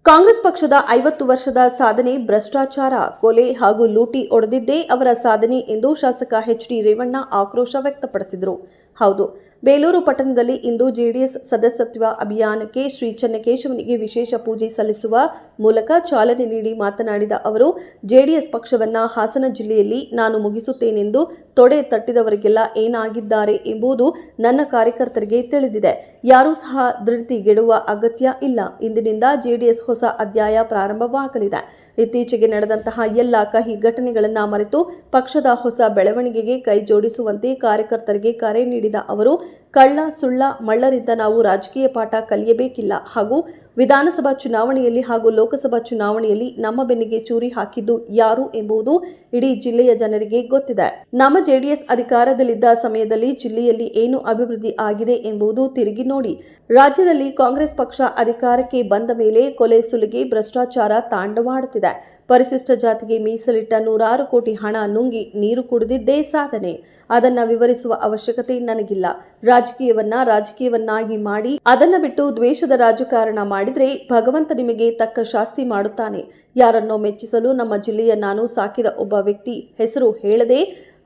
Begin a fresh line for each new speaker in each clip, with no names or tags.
ಕಾಂಗ್ರೆಸ್ ಪಕ್ಷದ 50 ವರ್ಷದ ಸಾಧನೆ ಭ್ರಷ್ಟಾಚಾರ, ಕೊಲೆ ಹಾಗೂ ಲೂಟಿ ಒಡೆದಿದ್ದೇ ಅವರ ಸಾಧನೆ ಎಂದು ಶಾಸಕ ಎಚ್.ಡಿ. ರೇವಣ್ಣ ಆಕ್ರೋಶ ವ್ಯಕ್ತಪಡಿಸಿದರು. ಹೌದು, ಬೇಲೂರು ಪಟ್ಟಣದಲ್ಲಿ ಇಂದು ಜೆಡಿಎಸ್ ಸದಸ್ಯತ್ವ ಅಭಿಯಾನಕ್ಕೆ ಶ್ರೀ ಚೆನ್ನಕೇಶವನಿಗೆ ವಿಶೇಷ ಪೂಜೆ ಸಲ್ಲಿಸುವ ಮೂಲಕ ಚಾಲನೆ ನೀಡಿ ಮಾತನಾಡಿದ ಅವರು, ಜೆಡಿಎಸ್ ಪಕ್ಷವನ್ನ ಹಾಸನ ಜಿಲ್ಲೆಯಲ್ಲಿ ನಾನು ಮುಗಿಸುತ್ತೇನೆಂದು ತೊಡೆ ತಟ್ಟಿದವರಿಗೆಲ್ಲ ಏನಾಗಿದ್ದಾರೆ ಎಂಬುದು ನನ್ನ ಕಾರ್ಯಕರ್ತರಿಗೆ ತಿಳಿದಿದೆ. ಯಾರೂ ಸಹ ಧೃತಿಗೆಡುವ ಅಗತ್ಯ ಇಲ್ಲ. ಇಂದಿನಿಂದ ಜೆಡಿಎಸ್ ಹೊಸ ಅಧ್ಯಾಯ ಪ್ರಾರಂಭವಾಗಲಿದೆ. ಇತ್ತೀಚೆಗೆ ನಡೆದಂತಹ ಎಲ್ಲ ಕಹಿ ಘಟನೆಗಳನ್ನು ಮರೆತು ಪಕ್ಷದ ಹೊಸ ಬೆಳವಣಿಗೆಗೆ ಕೈ ಜೋಡಿಸುವಂತೆ ಕಾರ್ಯಕರ್ತರಿಗೆ ಕರೆ ನೀಡಿದ ಅವರು, ಕಳ್ಳ ಸುಳ್ಳ ಮಳ್ಳರಿಂದ ನಾವು ರಾಜಕೀಯ ಪಾಠ ಕಲಿಯಬೇಕಿಲ್ಲ ಹಾಗೂ ವಿಧಾನಸಭಾ ಚುನಾವಣೆಯಲ್ಲಿ ಹಾಗೂ ಲೋಕಸಭಾ ಚುನಾವಣೆಯಲ್ಲಿ ನಮ್ಮ ಬೆನ್ನಿಗೆ ಚೂರಿ ಹಾಕಿದ್ದು ಯಾರು ಎಂಬುದು ಇಡೀ ಜಿಲ್ಲೆಯ ಜನರಿಗೆ ಗೊತ್ತಿದೆ. ನಮ್ಮ ಜೆಡಿಎಸ್ ಅಧಿಕಾರದಲ್ಲಿದ್ದ ಸಮಯದಲ್ಲಿ ಜಿಲ್ಲೆಯಲ್ಲಿ ಏನು ಅಭಿವೃದ್ಧಿ ಆಗಿದೆ ಎಂಬುದು ತಿರುಗಿ ನೋಡಿ. ರಾಜ್ಯದಲ್ಲಿ ಕಾಂಗ್ರೆಸ್ ಪಕ್ಷ ಅಧಿಕಾರಕ್ಕೆ ಬಂದ ಮೇಲೆ ಕೊಲೆ ಸುಲಿಗೆ ಭ್ರಷ್ಟಾಚಾರ ತಾಂಡವಾಡುತ್ತಿದೆ. ಪರಿಶಿಷ್ಟ ಜಾತಿಗೆ ಮೀಸಲಿಟ್ಟ 100 ಕೋಟಿ ಹಣ ನುಂಗಿ ನೀರು ಕುಡಿದಿದ್ದೇ ಸಾಧನೆ. ಅದನ್ನ ವಿವರಿಸುವ ಅವಶ್ಯಕತೆ ನನಗಿಲ್ಲ. ರಾಜಕೀಯವನ್ನಾಗಿ ಮಾಡಿ ಅದನ್ನ ಬಿಟ್ಟು ದ್ವೇಷದ ರಾಜಕಾರಣ ಮಾಡಿದ್ರೆ ಭಗವಂತ ನಿಮಗೆ ತಕ್ಕ ಶಾಸ್ತಿ ಮಾಡುತ್ತಾನೆ. ಯಾರನ್ನೋ ಮೆಚ್ಚಿಸಲು ನಮ್ಮ ಜಿಲ್ಲೆಯ ನಾನು ಸಾಕಿದ ಒಬ್ಬ ವ್ಯಕ್ತಿ ಹೆಸರು ಹೇಳದೆ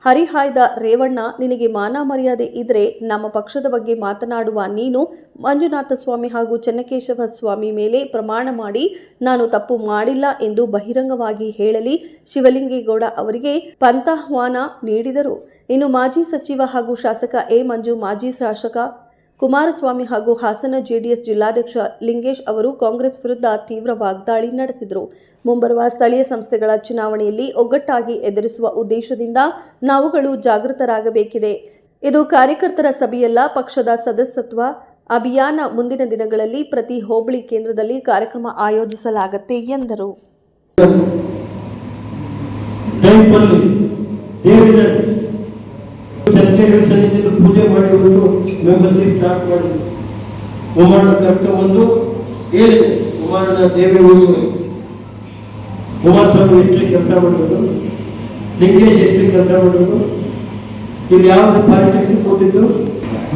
ಹರಿಹಾಯ್ದ ರೇವಣ್ಣ, ನಿನಗೆ ಮಾನ ಮರ್ಯಾದೆ ಇದ್ರೆ ನಮ್ಮ ಪಕ್ಷದ ಬಗ್ಗೆ ಮಾತನಾಡುವ ನೀನು ಮಂಜುನಾಥ ಸ್ವಾಮಿ ಹಾಗೂ ಚೆನ್ನಕೇಶವ ಸ್ವಾಮಿ ಮೇಲೆ ಪ್ರಮಾಣ ಮಾಡಿ ನಾನು ತಪ್ಪು ಮಾಡಿಲ್ಲ ಎಂದು ಬಹಿರಂಗವಾಗಿ ಹೇಳಲಿ. ಶಿವಲಿಂಗೇಗೌಡ ಅವರಿಗೆ ಪಂಥಾಹ್ವಾನ ನೀಡಿದರು. ಇನ್ನು ಮಾಜಿ ಸಚಿವ ಹಾಗೂ ಶಾಸಕ ಎ. ಮಂಜು, ಮಾಜಿ ಶಾಸಕ ಕುಮಾರಸ್ವಾಮಿ ಹಾಗೂ ಹಾಸನ ಜೆಡಿಎಸ್ ಜಿಲ್ಲಾಧ್ಯಕ್ಷ ಲಿಂಗೇಶ್ ಅವರು ಕಾಂಗ್ರೆಸ್ ವಿರುದ್ಧ ತೀವ್ರ ವಾಗ್ದಾಳಿ ನಡೆಸಿದರು. ಮುಂಬರುವ ಸ್ಥಳೀಯ ಸಂಸ್ಥೆಗಳ ಚುನಾವಣೆಯಲ್ಲಿ ಒಗ್ಗಟ್ಟಾಗಿ ಎದುರಿಸುವ ಉದ್ದೇಶದಿಂದ ನಾವುಗಳು ಜಾಗೃತರಾಗಬೇಕಿದೆ. ಇದು ಕಾರ್ಯಕರ್ತರ ಸಭೆಯಲ್ಲ, ಪಕ್ಷದ ಸದಸ್ಯತ್ವ ಅಭಿಯಾನ. ಮುಂದಿನ ದಿನಗಳಲ್ಲಿ ಪ್ರತಿ ಹೋಬಳಿ ಕೇಂದ್ರದಲ್ಲಿ ಕಾರ್ಯಕ್ರಮ ಆಯೋಜಿಸಲಾಗುತ್ತೆ ಎಂದರು.
ಪೂಜೆ ಮಾಡಿ ಮೆಂಬರ್ಶಿಪ್ ಸ್ಟಾರ್ಟ್ ಮಾಡಿದ್ರು. ಕುಮಾರನ ಕರ್ಕೊಂಡ್ಬಂದು ಹೇಳಿದೆ, ಕುಮಾರನ ದೇವೇಗೌಡರು ಕುಮಾರಸ್ವಾಮಿ ಎಷ್ಟೇ ಕೆಲಸ ಮಾಡೋದು, ಲಿಂಗೇಶ್ ಎಷ್ಟೇ ಕೆಲಸ ಮಾಡೋದು, ಇಲ್ಲಿ ಯಾವ್ದು ಪಾಲಿಟಿಕ್ಸ್ ಕೊಟ್ಟಿದ್ದು.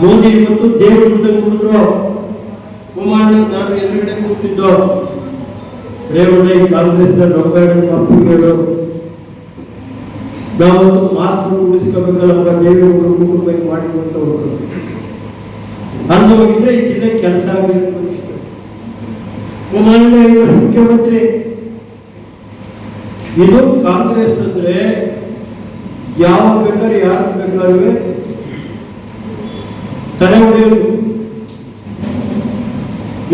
ಮೋದಿ ಇವತ್ತು ದೇವರು ಕೂತಿದ್ರು, ಕುಮಾರನ ನಾನು ಎದುರುಗಡೆ ಕೂತಿದ್ದು. ರೇವಣ್ಣ ಈ ಕಾಂಗ್ರೆಸ್ನ ಅಪ್ಪಿಗಳು ನಾವು ಮಾತು ಉಳಿಸ್ಕೋಬೇಕಲ್ಲ, ದೇವೇಗೌಡರು ಕುಟುಂಬ ಮಾಡಿಕೊಂಡವರು ಅಂದೋಗಿದ್ರೆ ಈ ಜಿಲ್ಲೆ ಕೆಲಸ ಆಗಬೇಕು. ಕುಮಾರಣ್ಣ ಮುಖ್ಯಮಂತ್ರಿ. ಇದು ಕಾಂಗ್ರೆಸ್ ಅಂದ್ರೆ ಯಾವ ಬೇಕಾದ್ರೆ ಯಾರು ಬೇಕಾದ್ರೆ ತಲೆ ಹೊಡೆಯೋದು.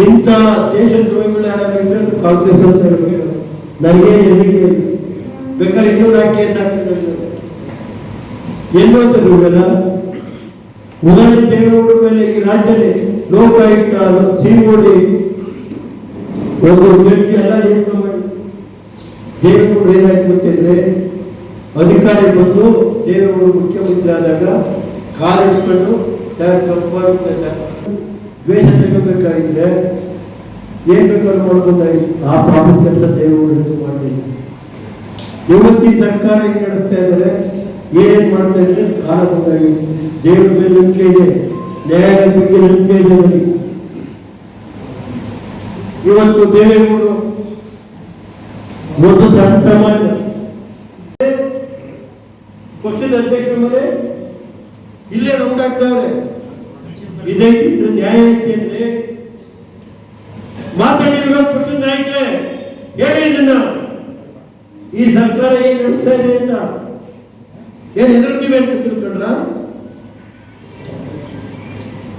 ಇಂಥ ದೇಶ ದ್ರೋಹಿಗಳು ಯಾರಾಗಿದ್ರೆ ಕಾಂಗ್ರೆಸ್ ಅಂತ ಹೇಳ್ಬೇಕು. ನನಗೆ ಎಲ್ಲಿಗೆ ಬೇಕಾದ್ರೆ ಇನ್ನೂ 4 ಕೇಸ್ ಹಾಕಿದ್ರೆ ಎಲ್ಲೋತ ಇವೆಲ್ಲ. ಉದಾಹರಣೆ ದೇವೇಗೌಡರ ಮೇಲೆ ಈ ರಾಜ್ಯದಲ್ಲಿ ಲೋಕಾಯುಕ್ತ, ಸಿಒಡಿ, ಒಂದು ಜಡ್ಜಿ ಎಲ್ಲ ನೇಮಕ ಮಾಡಿ ದೇವೇಗೌಡರು ಏನಾಯ್ತು ಗೊತ್ತಿದ್ರೆ, ಅಧಿಕಾರಿ ಬಂದು ದೇವೇಗೌಡರು ಮುಖ್ಯಮಂತ್ರಿ ಆದಾಗ ಕಾಲಿಟ್ಕೊಂಡು ದ್ವೇಷ ತೆಗಬೇಕಾಗಿದ್ರೆ ಏನ್ ಬೇಕಾದ್ರೂ ಮಾಡ್ಬೋದಾಗಿತ್ತು. ಆ ಪ್ರಾಬ್ಲಮ್ ಕೆಲಸ ದೇವೇಗೌಡರು ಮಾಡಿದ್ರು. ಇವತ್ತಿ ಸರ್ಕಾರ ಹೆಂಗ್ ನಡೆಸ್ತಾ ಇದ್ದಾರೆ, ಏನೇನ್ ಮಾಡ್ತಾ ಇದ್ರೆ ಕಾಲ ಬಂದಾಗಿ ದೇವರ ಮೇಲೆ ನಂಬಿಕೆ ಇದೆ, ನ್ಯಾಯದ ಬಗ್ಗೆ ನಂಬಿಕೆ ಇದೆ. ಇವತ್ತು ದೇವೇಗೌಡರು ಒಂದು ಸಣ್ಣ ಸಮಾಜ ಪಕ್ಷದ ಅಧ್ಯಕ್ಷರ ಮೇಲೆ ಇಲ್ಲೇ ಉಂಟಾಗ್ತಾವ್ರೆ. ಇದೈತಿ ನ್ಯಾಯ ಐತಿ ಅಂದ್ರೆ ಮಾತಾಡಿರೋ ಪಕ್ಷದ ನಾಯಕರೇ ಹೇಳಿ ಇದನ್ನ. ಈ ಸರ್ಕಾರ ಏನ್ ನಡೆಸ್ತಾ ಇದೆ ಅಂತ ಏನ್ ಹೆದರ್ತೀವಿ ಅಂತ ತಿಳ್ಕೊಂಡ್ರ?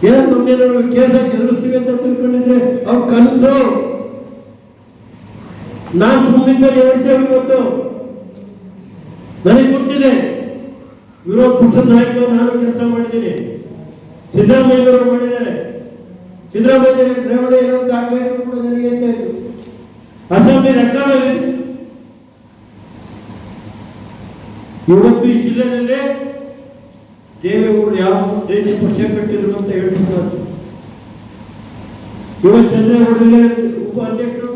ಏನ್ ನಮ್ಗೇನಾದ್ರು ಕೇಸ್ ಹಾಕಿ ಎದುರಿಸ್ತೀವಿ ಅಂತ ತಿಳ್ಕೊಂಡಿದ್ರೆ ಅವ್ರ ಕನಸು. ನಾನು ಸುಮ್ಮನಿಂದ ಇವತ್ತು ನನಗೆ ಗೊತ್ತಿದೆ. ವಿರೋಧ ಪಕ್ಷದ ನಾಯಕರು ನಾನು ಕೆಲಸ ಮಾಡಿದ್ದೀನಿ, ಸಿದ್ದರಾಮಯ್ಯವರು ಮಾಡಿದ್ದಾರೆ. ಸಿದ್ದರಾಮಯ್ಯ ರೇವಣ್ಣ ಏನೋ ದಾಖಲೆ ಕೂಡ ನನಗೆ ಅಂತ ಇದ್ರು. ಅಸೆಂಬ್ಲಿ ರೆಕಾರ್ಡ್ ಇವತ್ತು ಈ ಜಿಲ್ಲೆಯಲ್ಲೇ ದೇವೇಗೌಡರು ಯಾವ ದೇಶ ಪಕ್ಷ ಕಟ್ಟಿದ್ರು ಅಂತ ಹೇಳ್ತಿದ್ದಾರೆ. ಇವತ್ತು ಚಂದ್ರೇಗೌಡರಲ್ಲೇ ಉಪ ಅಧ್ಯಕ್ಷರು